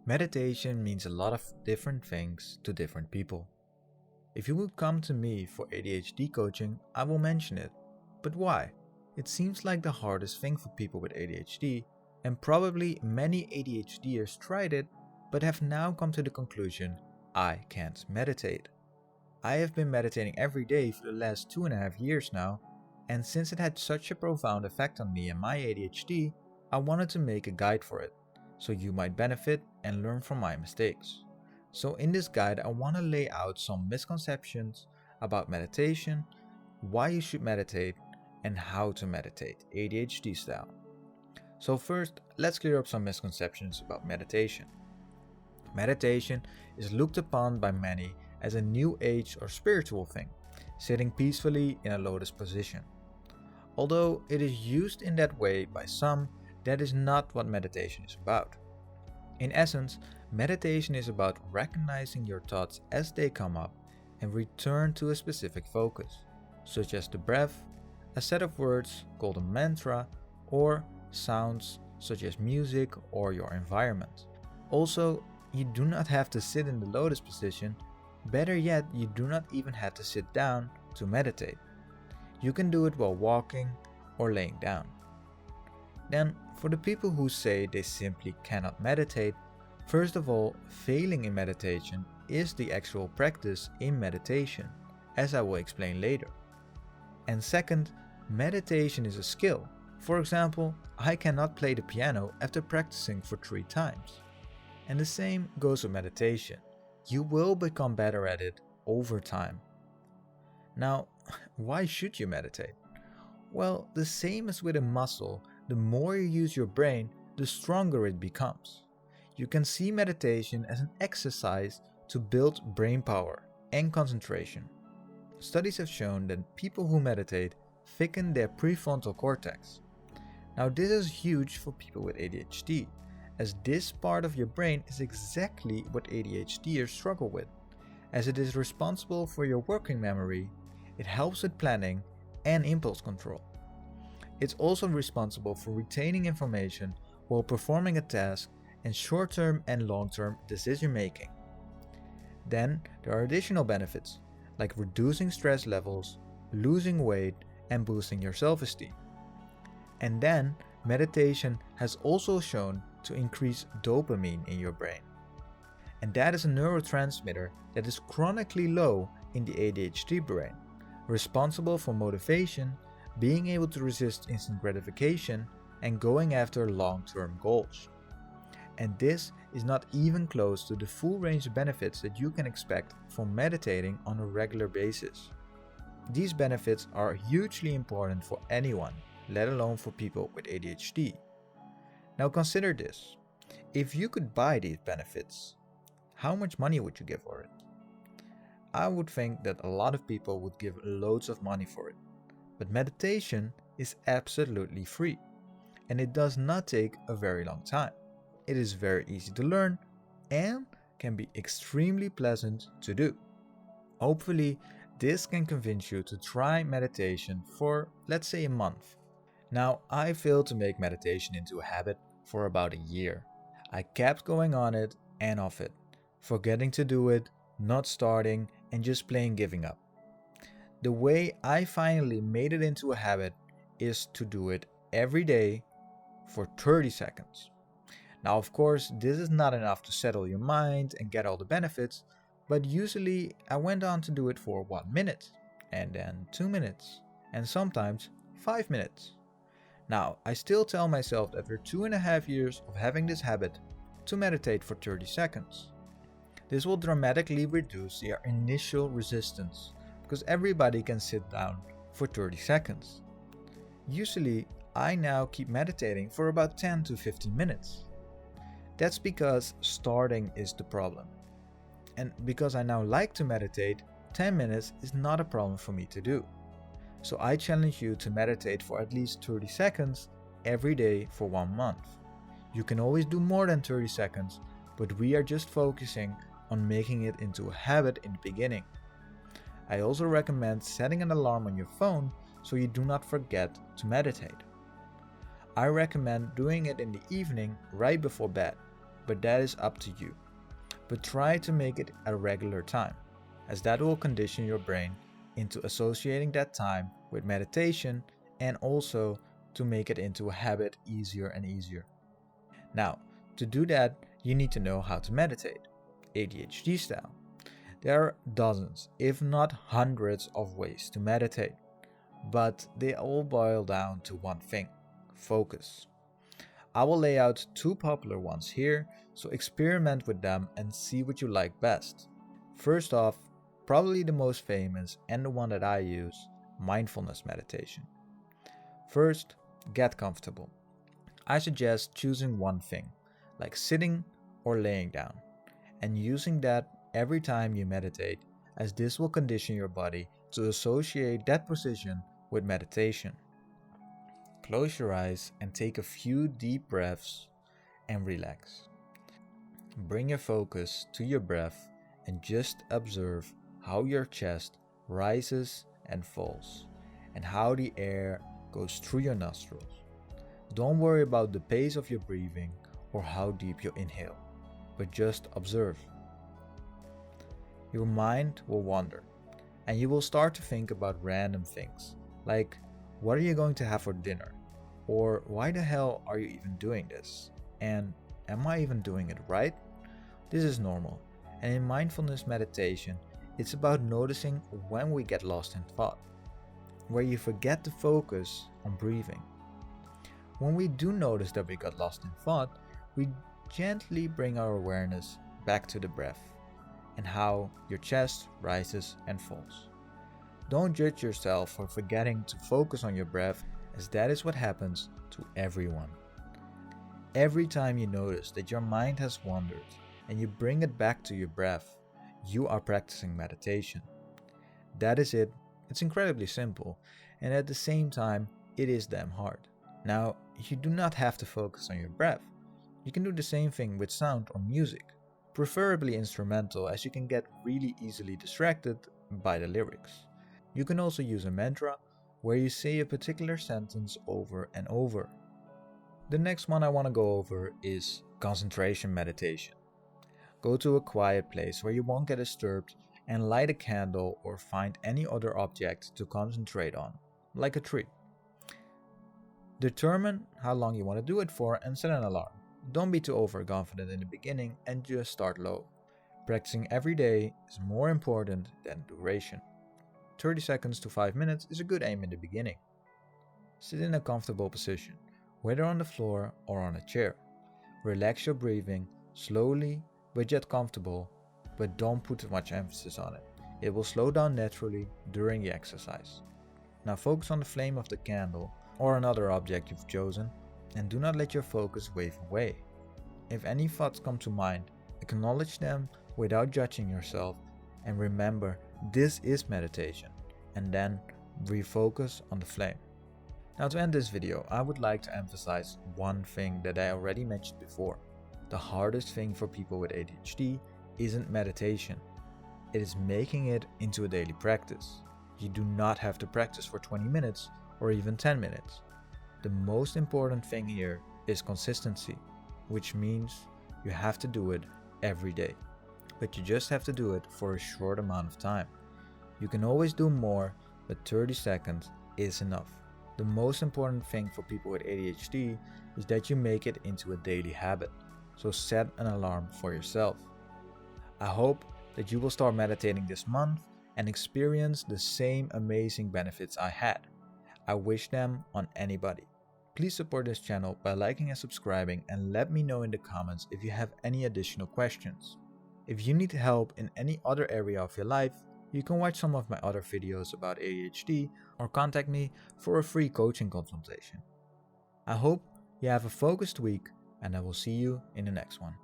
Meditation means a lot of different things to different people. If you would come to me for ADHD coaching, I will mention it. But why? It seems like the hardest thing for people with ADHD, and probably many ADHDers tried it, but have now come to the conclusion, I can't meditate. I have been meditating every day for the last 2.5 years now, and since it had such a profound effect on me and my ADHD, I wanted to make a guide for it, so you might benefit and learn from my mistakes. So in this guide I want to lay out some misconceptions about meditation, why you should meditate, and how to meditate ADHD style. So first, let's clear up some misconceptions about meditation. Meditation is looked upon by many as a new age or spiritual thing, sitting peacefully in a lotus position. Although it is used in that way by some, that is not what meditation is about. In essence, meditation is about recognizing your thoughts as they come up and return to a specific focus, such as the breath, a set of words called a mantra, or sounds such as music or your environment. Also, you do not have to sit in the lotus position. Better yet, you do not even have to sit down to meditate. You can do it while walking or laying down. Then, for the people who say they simply cannot meditate, first of all, failing in meditation is the actual practice in meditation, as I will explain later. And second, meditation is a skill. For example, I cannot play the piano after practicing for 3 times. And the same goes with meditation. You will become better at it over time. Now, why should you meditate? Well, the same as with a muscle, the more you use your brain, the stronger it becomes. You can see meditation as an exercise to build brain power and concentration. Studies have shown that people who meditate thicken their prefrontal cortex. Now this is huge for people with ADHD, as this part of your brain is exactly what ADHDers struggle with. As it is responsible for your working memory, it helps with planning and impulse control. It's also responsible for retaining information while performing a task and short-term and long-term decision making. Then there are additional benefits, like reducing stress levels, losing weight, and boosting your self-esteem. And then meditation has also shown to increase dopamine in your brain. And that is a neurotransmitter that is chronically low in the ADHD brain, responsible for motivation, being able to resist instant gratification, and going after long-term goals. And this is not even close to the full range of benefits that you can expect from meditating on a regular basis. These benefits are hugely important for anyone, let alone for people with ADHD. Now consider this. If you could buy these benefits, how much money would you give for it? I would think that a lot of people would give loads of money for it. But meditation is absolutely free, and it does not take a very long time. It is very easy to learn and can be extremely pleasant to do. Hopefully, this can convince you to try meditation for, let's say, a month. Now, I failed to make meditation into a habit for about a year. I kept going on it and off it, forgetting to do it, not starting, and just plain giving up. The way I finally made it into a habit is to do it every day for 30 seconds. Now, of course, this is not enough to settle your mind and get all the benefits, but usually I went on to do it for 1 minute, and then 2 minutes, and sometimes 5 minutes. Now, I still tell myself after 2.5 years of having this habit to meditate for 30 seconds. This will dramatically reduce your initial resistance, because everybody can sit down for 30 seconds. Usually, I now keep meditating for about 10 to 15 minutes. That's because starting is the problem. And because I now like to meditate, 10 minutes is not a problem for me to do. So I challenge you to meditate for at least 30 seconds every day for 1 month. You can always do more than 30 seconds, but we are just focusing on making it into a habit in the beginning. I also recommend setting an alarm on your phone so you do not forget to meditate. I recommend doing it in the evening right before bed. but that is up to you. But try to make it at a regular time, as that will condition your brain into associating that time with meditation, and also to make it into a habit easier and easier. Now, to do that, you need to know how to meditate, ADHD style. There are dozens, if not hundreds of ways to meditate, but they all boil down to one thing: focus. I will lay out 2 popular ones here, so experiment with them and see what you like best. First off, probably the most famous and the one that I use, mindfulness meditation. First, get comfortable. I suggest choosing one thing, like sitting or laying down, and using that every time you meditate, as this will condition your body to associate that position with meditation. Close your eyes and take a few deep breaths and relax. Bring your focus to your breath and just observe how your chest rises and falls, and how the air goes through your nostrils. Don't worry about the pace of your breathing or how deep you inhale, but just observe. Your mind will wander, and you will start to think about random things, like what are you going to have for dinner? Or why the hell are you even doing this? And am I even doing it right? This is normal, and in mindfulness meditation, it's about noticing when we get lost in thought, where you forget to focus on breathing. When we do notice that we got lost in thought, we gently bring our awareness back to the breath and how your chest rises and falls. Don't judge yourself for forgetting to focus on your breath, as that is what happens to everyone. Every time you notice that your mind has wandered and you bring it back to your breath, you are practicing meditation. That is it. It's incredibly simple, and at the same time, it is damn hard. Now, you do not have to focus on your breath. You can do the same thing with sound or music, preferably instrumental, as you can get really easily distracted by the lyrics. You can also use a mantra where you say a particular sentence over and over. The next one I want to go over is concentration meditation. Go to a quiet place where you won't get disturbed and light a candle or find any other object to concentrate on, like a tree. Determine how long you want to do it for and set an alarm. Don't be too overconfident in the beginning and just start low. Practicing every day is more important than duration. 30 seconds to 5 minutes is a good aim in the beginning. Sit in a comfortable position, whether on the floor or on a chair. Relax your breathing slowly but yet comfortable, but don't put too much emphasis on it. It will slow down naturally during the exercise. Now focus on the flame of the candle or another object you've chosen, and do not let your focus wave away. If any thoughts come to mind, acknowledge them without judging yourself, and remember this is meditation, and then refocus on the flame. Now to end this video, I would like to emphasize one thing that I already mentioned before. The hardest thing for people with ADHD isn't meditation. It is making it into a daily practice. You do not have to practice for 20 minutes or even 10 minutes. The most important thing here is consistency, which means you have to do it every day. But you just have to do it for a short amount of time. You can always do more, but 30 seconds is enough. The most important thing for people with ADHD is that you make it into a daily habit. So set an alarm for yourself. I hope that you will start meditating this month and experience the same amazing benefits I had. I wish them on anybody. Please support this channel by liking and subscribing, and let me know in the comments if you have any additional questions. If you need help in any other area of your life, you can watch some of my other videos about ADHD or contact me for a free coaching consultation. I hope you have a focused week, and I will see you in the next one.